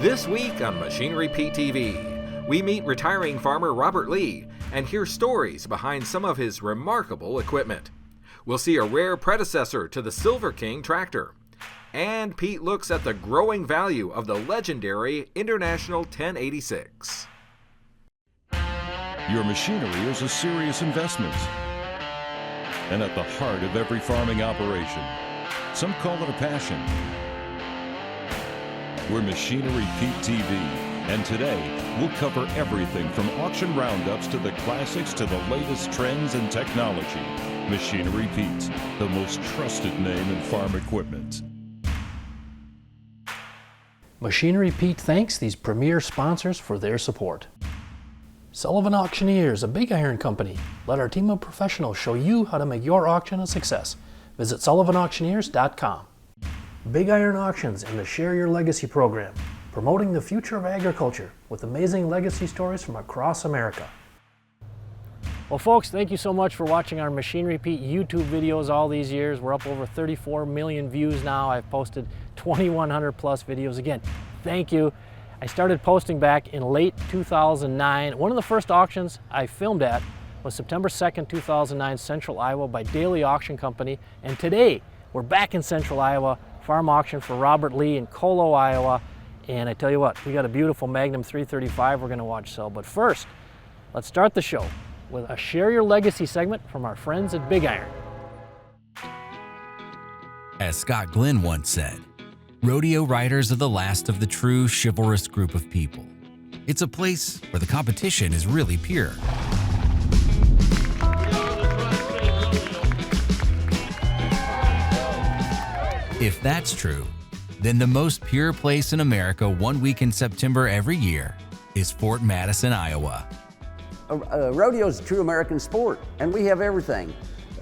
This week on Machinery Pete TV, we meet retiring farmer Robert Lee and hear stories behind some of his remarkable equipment. We'll see a rare predecessor to the Silver King tractor. And Pete looks at the growing value of the legendary International 1086. Your machinery is a serious investment and at the heart of every farming operation. Some call it a passion. We're Machinery Pete TV, and today we'll cover everything from auction roundups to the classics to the latest trends and technology. Machinery Pete, the most trusted name in farm equipment. Machinery Pete thanks these premier sponsors for their support. Sullivan Auctioneers, a big iron company. Let our team of professionals show you how to make your auction a success. Visit sullivanauctioneers.com. Big Iron Auctions and the Share Your Legacy program, promoting the future of agriculture with amazing legacy stories from across America. Well folks, thank you so much for watching our Machinery Pete YouTube videos all these years. We're up over 34 million views now. I've posted 2,100 plus videos. Again, thank you. I started posting back in late 2009. One of the first auctions I filmed at was September 2nd, 2009, Central Iowa by Daily Auction Company. And today, we're back in Central Iowa, farm auction for Robert Lee in Colo, Iowa. And I tell you what, we got a beautiful Magnum 335 we're gonna watch sell. But first, let's start the show with a Share Your Legacy segment from our friends at Big Iron. As Scott Glenn once said, rodeo riders are the last of the true chivalrous group of people. It's a place where the competition is really pure. If that's true, then the most pure place in America 1 week in September every year is Fort Madison, Iowa. Rodeo is a true American sport, and we have everything.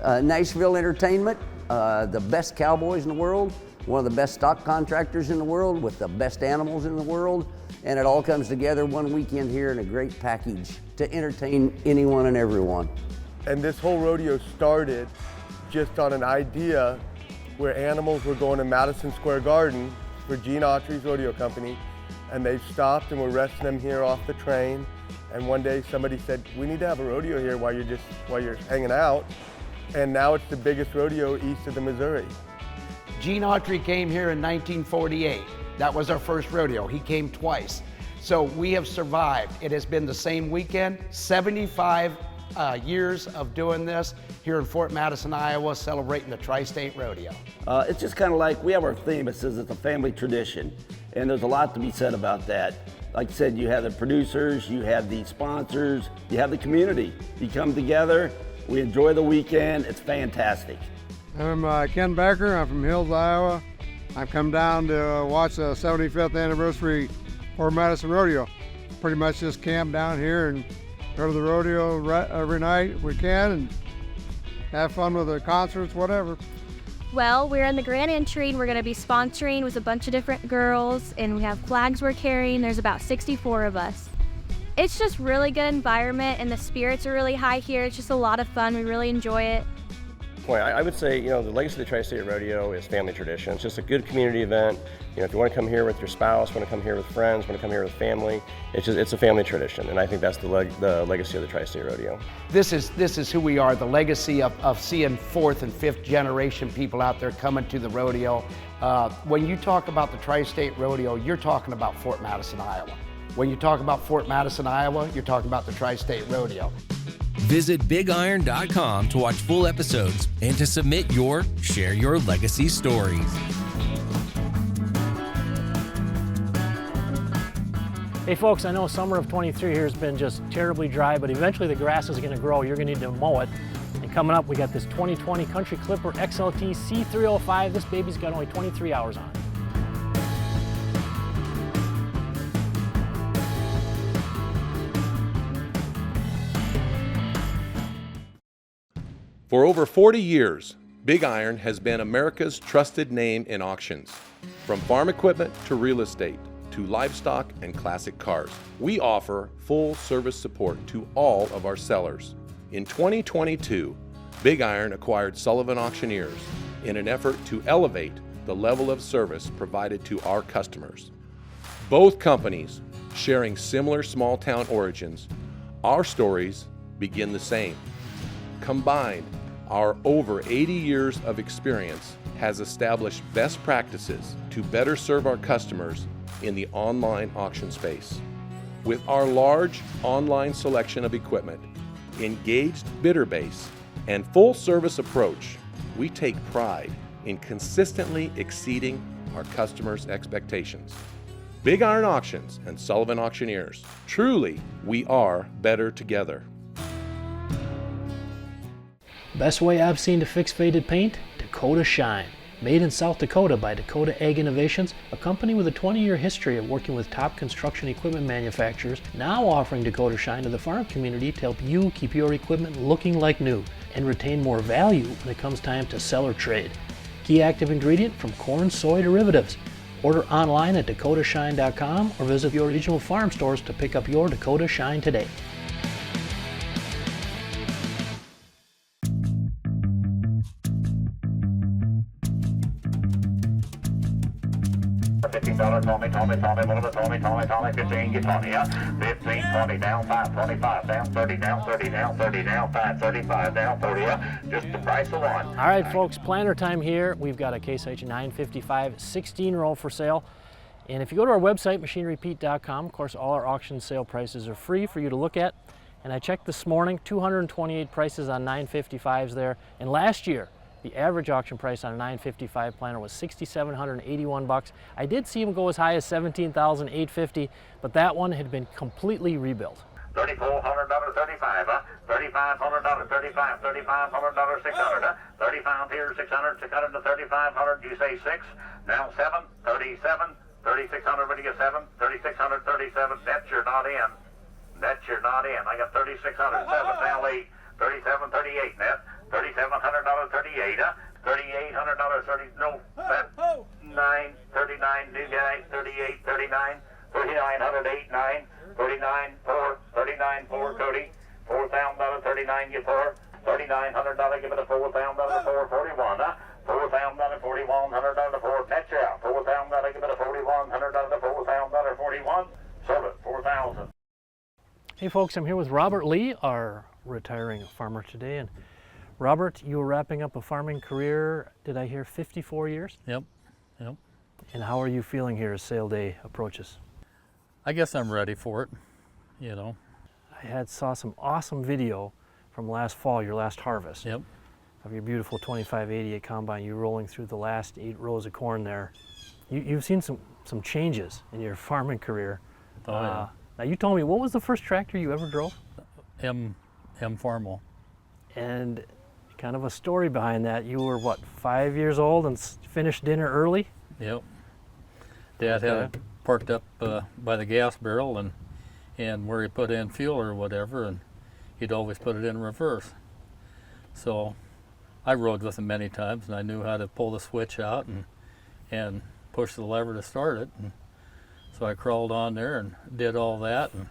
Nashville entertainment, the best cowboys in the world, one of the best stock contractors in the world with the best animals in the world, and it all comes together one weekend here in a great package to entertain anyone and everyone. And this whole rodeo started just on an idea where animals were going to Madison Square Garden for Gene Autry's rodeo company, and they stopped and were resting them here off the train. And one day somebody said, we need to have a rodeo here while you're hanging out. And now it's the biggest rodeo east of the Missouri. Gene Autry came here in 1948. That was our first rodeo. He came twice. So we have survived. It has been the same weekend, 75 years of doing this here in Fort Madison, Iowa, celebrating the Tri-State Rodeo. It's just kind of like, we have our theme. It says it's a family tradition, and there's a lot to be said about that. Like I said, you have the producers, you have the sponsors, you have the community. You come together, we enjoy the weekend, it's fantastic. I'm Ken Becker, I'm from Hills, Iowa. I've come down to watch the 75th anniversary Fort Madison Rodeo. Pretty much just camp down here and go to the rodeo every night if we can and have fun with the concerts, whatever. Well, we're in the grand entry and we're going to be sponsoring with a bunch of different girls, and we have flags we're carrying. There's about 64 of us. It's just really good environment and the spirits are really high here. It's just a lot of fun. We really enjoy it. I would say, the legacy of the Tri-State Rodeo is family tradition. It's just a good community event. If you want to come here with your spouse, want to come here with friends, want to come here with family, it's a family tradition, and I think that's the legacy of the Tri-State Rodeo. This is who we are, the legacy of seeing fourth and fifth generation people out there coming to the rodeo. When you talk about the Tri-State Rodeo, you're talking about Fort Madison, Iowa. When you talk about Fort Madison, Iowa, you're talking about the Tri-State Rodeo. Visit BigIron.com to watch full episodes and to submit your Share Your Legacy stories. Hey folks, I know summer of 23 here has been just terribly dry, but eventually the grass is going to grow. You're going to need to mow it. And coming up, we got this 2020 Country Clipper XLT C305. This baby's got only 23 hours on it. For over 40 years, Big Iron has been America's trusted name in auctions. From farm equipment to real estate, to livestock and classic cars, we offer full service support to all of our sellers. In 2022, Big Iron acquired Sullivan Auctioneers in an effort to elevate the level of service provided to our customers. Both companies sharing similar small town origins, our stories begin the same. Combined, our over 80 years of experience has established best practices to better serve our customers in the online auction space. With our large online selection of equipment, engaged bidder base, and full service approach, we take pride in consistently exceeding our customers' expectations. Big Iron Auctions and Sullivan Auctioneers. Truly, we are better together. Best way I've seen to fix faded paint? Dakota Shine. Made in South Dakota by Dakota Ag Innovations, a company with a 20-year history of working with top construction equipment manufacturers, now offering Dakota Shine to the farm community to help you keep your equipment looking like new and retain more value when it comes time to sell or trade. Key active ingredient from corn, soy derivatives. Order online at dakotashine.com or visit your regional farm stores to pick up your Dakota Shine today. $15, Tommy, 15, get 20, yeah? 15, 20, down, 5, 25, down, 30, down, 30, down, 30, down, 5, 35, down, 40, yeah? Just the price of one. All right, folks, planter time here. We've got a Case IH 955 16-row for sale. And if you go to our website, machinerypete.com, of course, all our auction sale prices are free for you to look at. And I checked this morning, 228 prices on 955s there. And last year, the average auction price on a 955 planter was $6,781. I did see them go as high as $17,850, but that one had been completely rebuilt. $3,400, 35, $3,500, 35, $3,500, 600, 35 here, 600, 600 to 3,500. You say 6, now 7, 37, 3,600. When you get 7, 3,600, 37. That's you're not in. That's you're not in. I got 3,600, 7, now 8, 37, 38 net. $3,700, 38, $3,800, 30, no, 9, 39, new guy, 38, 39, 3,900, 8, 9, 39, 4, 39, 4, Cody, $4,000, 39, get 4, $3,900, give it a $4,000, 4, 41, $4,000, $4,100, 4, that's you out, $4,000, give it a $4,100, $4,000, 41, sold it, 4,000. Hey folks, I'm here with Robert Lee, our retiring farmer today. And Robert, you were wrapping up a farming career, did I hear 54 years? Yep. And how are you feeling here as sale day approaches? I guess I'm ready for it, you know. I saw some awesome video from last fall, your last harvest. Yep. Of your beautiful 2588 combine, you rolling through the last 8 rows of corn there. You've seen some changes in your farming career. Oh, yeah. Now you told me, what was the first tractor you ever drove? M Farmal. And kind of a story behind that. You were what, 5 years old and finished dinner early? Yep. Dad had it parked up by the gas barrel and where he put in fuel or whatever, and he'd always put it in reverse. So I rode with him many times, and I knew how to pull the switch out and push the lever to start it. And so I crawled on there and did all that, and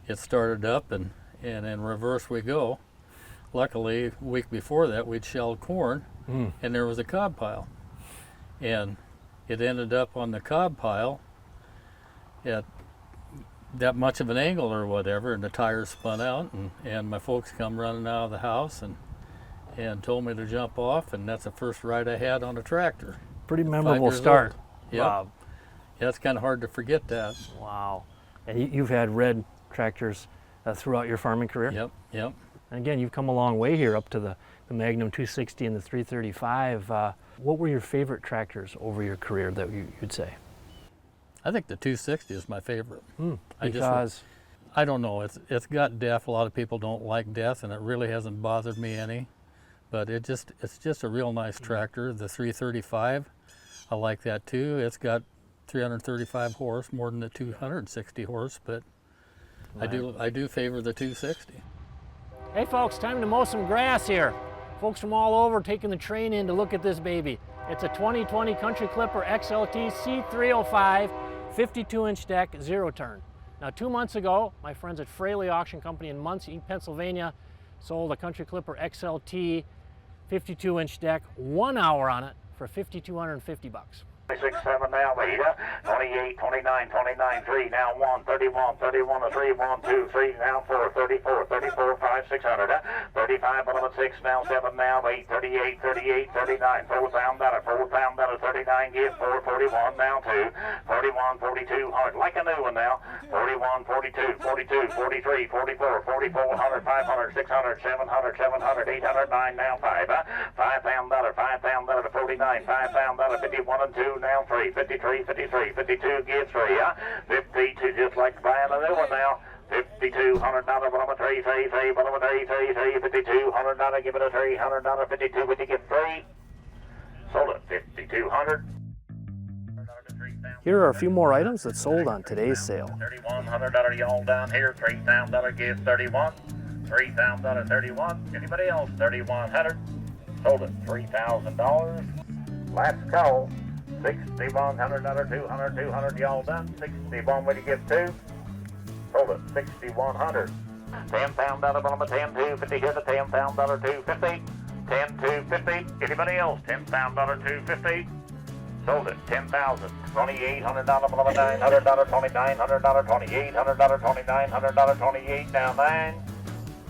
it started up, and in reverse we go. Luckily, a week before that, we'd shelled corn, and there was a cob pile. And it ended up on the cob pile at that much of an angle or whatever, and the tires spun out, and my folks come running out of the house and told me to jump off, and that's the first ride I had on a tractor. Pretty memorable start. Yeah. Yeah, it's kind of hard to forget that. Wow. And you've had red tractors throughout your farming career? Yep. And again, you've come a long way here up to the Magnum 260 and the 335. What were your favorite tractors over your career that you'd say? I think the 260 is my favorite. Because? I don't know, it's got depth. A lot of people don't like depth, and it really hasn't bothered me any. But it's just a real nice tractor. The 335, I like that too. It's got 335 horse, more than the 260 horse, but right. I do favor the 260. Hey folks, time to mow some grass here. Folks from all over taking the train in to look at this baby. It's a 2020 Country Clipper XLT C305, 52-inch deck, 0-turn. Now 2 months ago, my friends at Fraley Auction Company in Muncie, Pennsylvania, sold a Country Clipper XLT, 52-inch deck, 1 hour on it for $5,250. 26, 7 now, 8, 28, 29, 29, 3, now 1, 31, 31 to 3, 1, 2, 3, now 4, 34, 34, 5, 600, 35, 11, 6, now 7, now 8, 38, 38, 39, $4 $4, 39, give 4, 41, now 2, 41, 42, hard, like a new one now, 41, 42, 42, 43, 44, 44, 100, 500, 600, 700, 700, 800, 9, now 5, $5 $5 to 49, $5 51 and 2, now 3, 53, 53, 52, give 3, 52, just like buying a new one now. $5,200, but I'm a $3, but I'm a $3, $5,200, give it a $300, 52, would you get 3? Sold it, $5,200. Here are a few more items that sold on today's sale. $3,100, y'all down here, $3,000, give 31, $3,000, 31, anybody else, $3,100, sold it, $3,000. Last call, $6,100, 200, 200, y'all done, 61, would you give 2? Sold it, $6,100. £10, but I'm a 10, 250, here's a $10, 250, 10, 250, anybody else, $10, 250, sold it, $10,000, $2,800, but I'm a $900, $2,900, $2,800, $2,900, 28, now 9,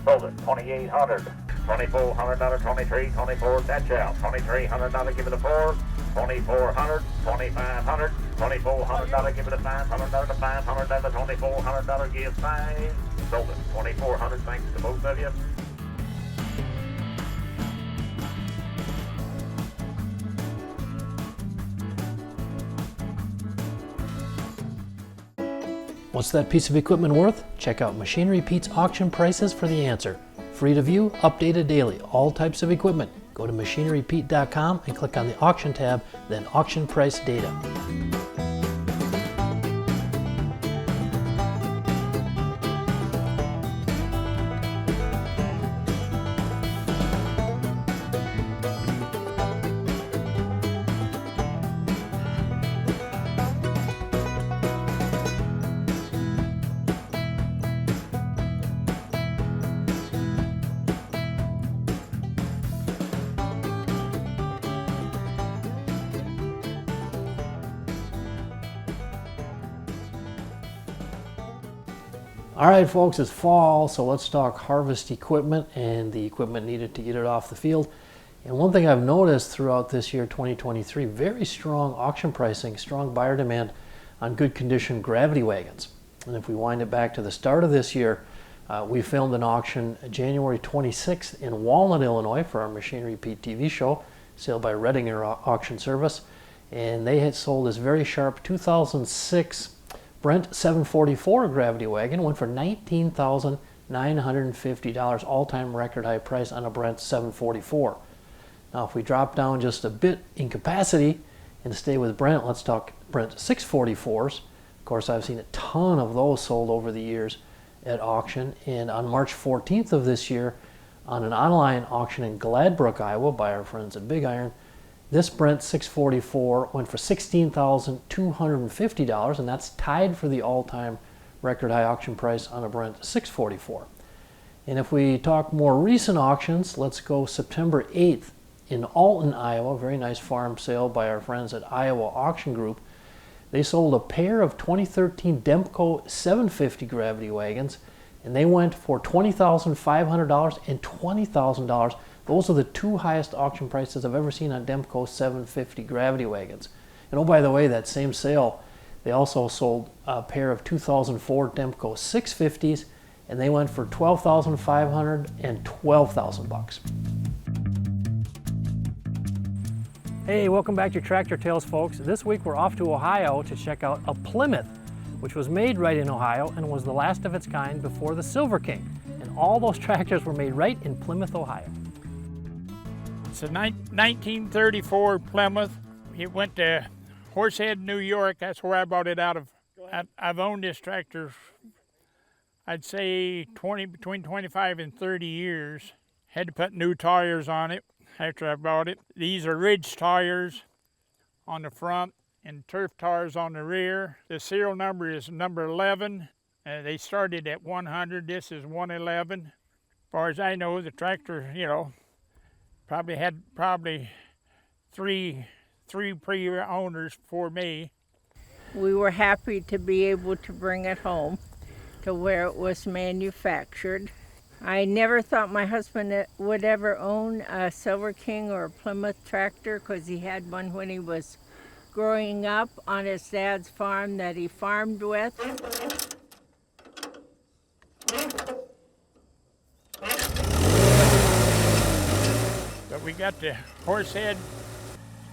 sold it, $2,800, $2,400, 23, 24, that's out, $2,300, give it a 4, $2,400, $2,500, $2,400, give it a $500 to $500, $2,400, give 5, sold it, $2,400, thanks to both of you. What's that piece of equipment worth? Check out Machinery Pete's auction prices for the answer. Free to view, updated daily, all types of equipment. Go to machinerypete.com and click on the auction tab, then auction price data. All right, folks, it's fall, so let's talk harvest equipment and the equipment needed to get it off the field. And one thing I've noticed throughout this year, 2023, very strong auction pricing, strong buyer demand on good condition gravity wagons. And if we wind it back to the start of this year, we filmed an auction January 26th in Walnut, Illinois for our Machinery Pete TV show, sailed by Redinger Auction Service. And they had sold this very sharp 2006 Brent 744 gravity wagon, went for $19,950, all-time record high price on a Brent 744. Now if we drop down just a bit in capacity and stay with Brent, let's talk Brent 644s. Of course, I've seen a ton of those sold over the years at auction, and on March 14th of this year, on an online auction in Gladbrook, Iowa by our friends at Big Iron, this Brent 644 went for $16,250, and that's tied for the all-time record high auction price on a Brent 644. And if we talk more recent auctions, let's go September 8th in Alton, Iowa, very nice farm sale by our friends at Iowa Auction Group. They sold a pair of 2013 Demco 750 gravity wagons, and they went for $20,500 and $20,000. Those are the two highest auction prices I've ever seen on Demco 750 gravity wagons. And oh, by the way, that same sale, they also sold a pair of 2004 Demco 650s, and they went for $12,500 and $12,000. Hey, welcome back to Tractor Tales, folks. This week we're off to Ohio to check out a Plymouth, which was made right in Ohio and was the last of its kind before the Silver King. And all those tractors were made right in Plymouth, Ohio. It's a 1934 Plymouth. It went to Horsehead, New York. That's where I bought it out of. I've owned this tractor, I'd say between 25 and 30 years. Had to put new tires on it after I bought it. These are ridge tires on the front and turf tires on the rear. The serial number is number 11. They started at 100. This is 111. As far as I know, the tractor, probably had three 3 previous owners before me. We were happy to be able to bring it home to where it was manufactured. I never thought my husband would ever own a Silver King or a Plymouth tractor because he had one when he was growing up on his dad's farm that he farmed with. But we got the Horsehead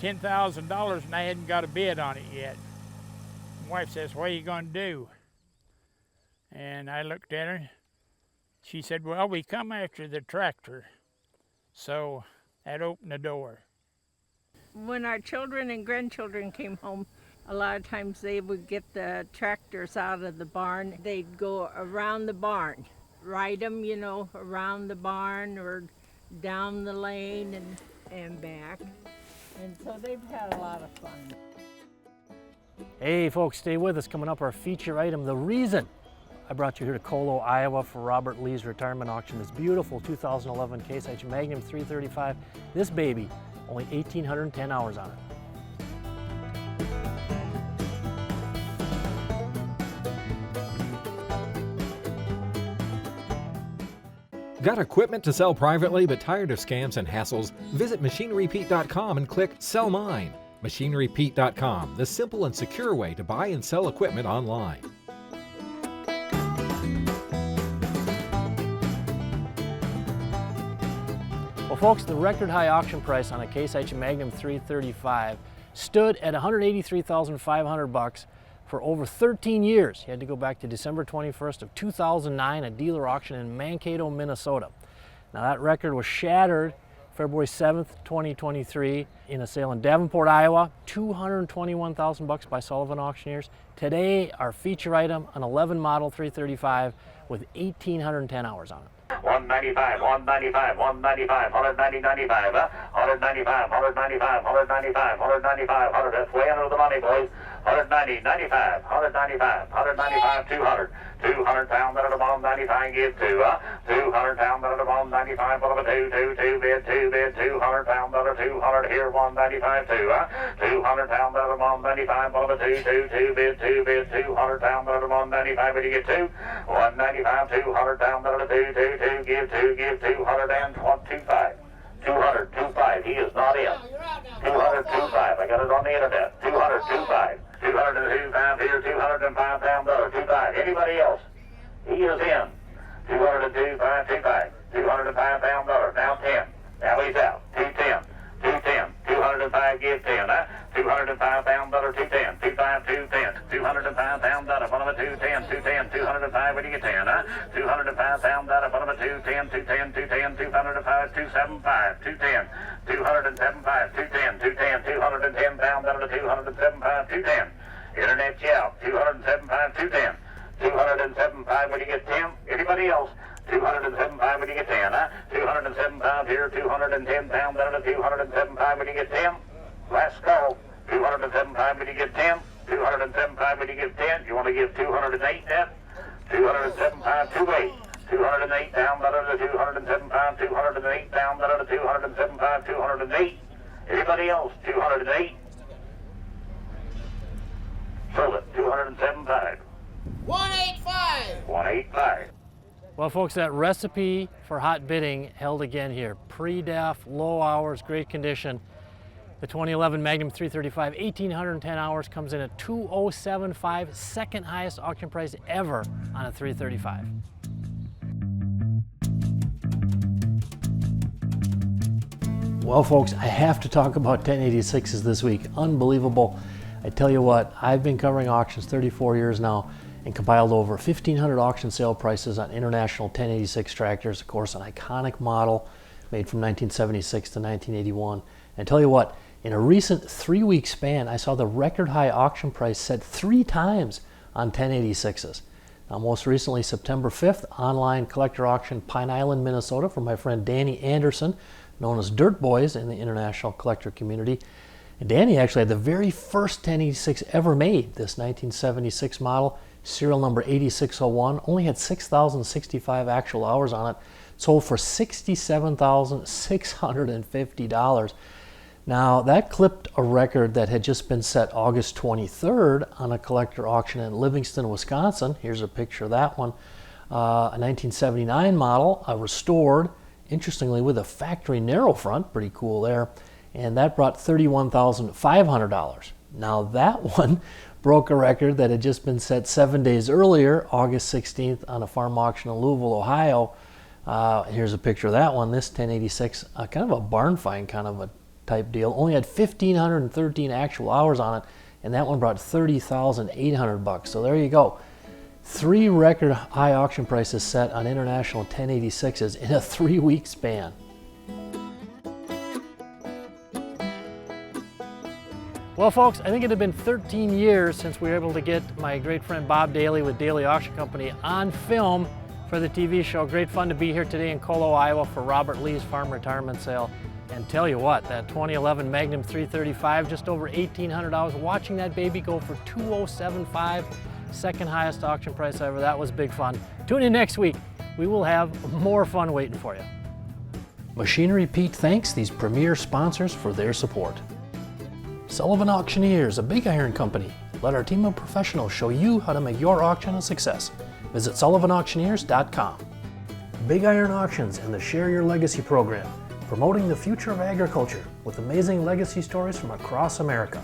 $10,000 and I hadn't got a bid on it yet. My wife says, "What are you going to do?" And I looked at her. She said, "Well, we come after the tractor." So that opened the door. When our children and grandchildren came home, a lot of times they would get the tractors out of the barn. They'd go around the barn, ride them, you know, around the barn or down the lane and back. And so they've had a lot of fun. Hey folks, stay with us. Coming up, our feature item, the reason I brought you here to Colo, Iowa for Robert Lee's retirement auction. This beautiful 2011 Case IH Magnum 335. This baby, only 1,810 hours on it. Got equipment to sell privately but tired of scams and hassles? Visit MachineryPete.com and click Sell Mine. MachineryPete.com, the simple and secure way to buy and sell equipment online. Well folks, the record high auction price on a Case IH Magnum 335 stood at $183,500 for over 13 years. You had to go back to December 21st of 2009, a dealer auction in Mankato, Minnesota. Now that record was shattered February 7th, 2023 in a sale in Davenport, Iowa, $221,000 by Sullivan Auctioneers. Today, our feature item, an 11 model 335 with 1,810 hours on it. 195, 195, 195, 190, 95, 195, 195, 195, 195, 100. That's way under the money, boys. 190, 95, 195, 195, 200. 200 pounds out of the bottom, 95 give 2. 200 pounds out of the bottom, 95 bottom of 2 bid, 200 pounds out of 200 here, 195, 2. 200 pounds out of the bottom, 95 bottom of 2 bid, 200 pounds out of the bottom, 95, but you get 2. 195, 200 pounds out of the 2, give 225. 200, 25, he is not in. 200, 25, I got it on the internet. 200, 25. 205 here, 205 pound dollar, 25. Anybody else? He is in. 202, 525. 205 pound dollar, now 10. Now he's out. 210, 210. 205 give 10. 205 pound dollar, 210. 25, 210. 205 pound dollar, bottom of 210, 210. 205, what do you get 10? 205 pound dollar, bottom of 210, 210, 210. 205, 275, 210. 275, 210, 210, 210 pound dollar, 275, 210. Internet out, 275, 210. 275, when you get 10. Anybody else? 275, when you get 10. 275 here, 210 pound dollar, 275, when you get 10. Last call. 275, when you get 10. 275, when you get 10. You want to give 208 net? 275, 28. 208 pound dollar to 275, 208 pound dollar to 275, 208. Anybody else? 208. Sold it. 275. 185. 185. Well folks, that recipe for hot bidding held again here. Pre-def, low hours, great condition. The 2011 Magnum 335, 1,810 hours, comes in at $2,075, second highest auction price ever on a 335. Well folks, I have to talk about 1086s this week. Unbelievable. I tell you what, I've been covering auctions 34 years now and compiled over 1,500 auction sale prices on international 1086 tractors. Of course, an iconic model made from 1976 to 1981. And I tell you what, in a recent 3-week span, I saw the record high auction price set 3 times on 1086s. Now, most recently, September 5th, online collector auction, Pine Island, Minnesota, from my friend Danny Anderson, known as Dirt Boys in the international collector community. And Danny actually had the very first 1086 ever made, this 1976 model, serial number 8601, only had 6,065 actual hours on it, sold for $67,650. Now, that clipped a record that had just been set August 23rd on a collector auction in Livingston, Wisconsin. Here's a picture of that one. A 1979 model, restored, interestingly with a factory narrow front, pretty cool there, and that brought $31,500. Now that one broke a record that had just been set 7 days earlier, August 16th, on a farm auction in Louisville, Ohio. Here's a picture of that one. This 1086, kind of a barn find kind of a type deal. Only had 1,513 actual hours on it, and that one brought $30,800. So there you go. 3 record high auction prices set on international 1086s in a 3-week span. Well, folks, I think it had been 13 years since we were able to get my great friend Bob Daly with Daly Auction Company on film for the TV show. Great fun to be here today in Colo, Iowa for Robert Lee's farm retirement sale. And tell you what, that 2011 Magnum 335, just over $1,800. Watching that baby go for $2,075, second highest auction price ever. That was big fun. Tune in next week. We will have more fun waiting for you. Machinery Pete thanks these premier sponsors for their support. Sullivan Auctioneers, a big iron company. Let our team of professionals show you how to make your auction a success. Visit sullivanauctioneers.com. Big Iron Auctions and the Share Your Legacy program, promoting the future of agriculture with amazing legacy stories from across America.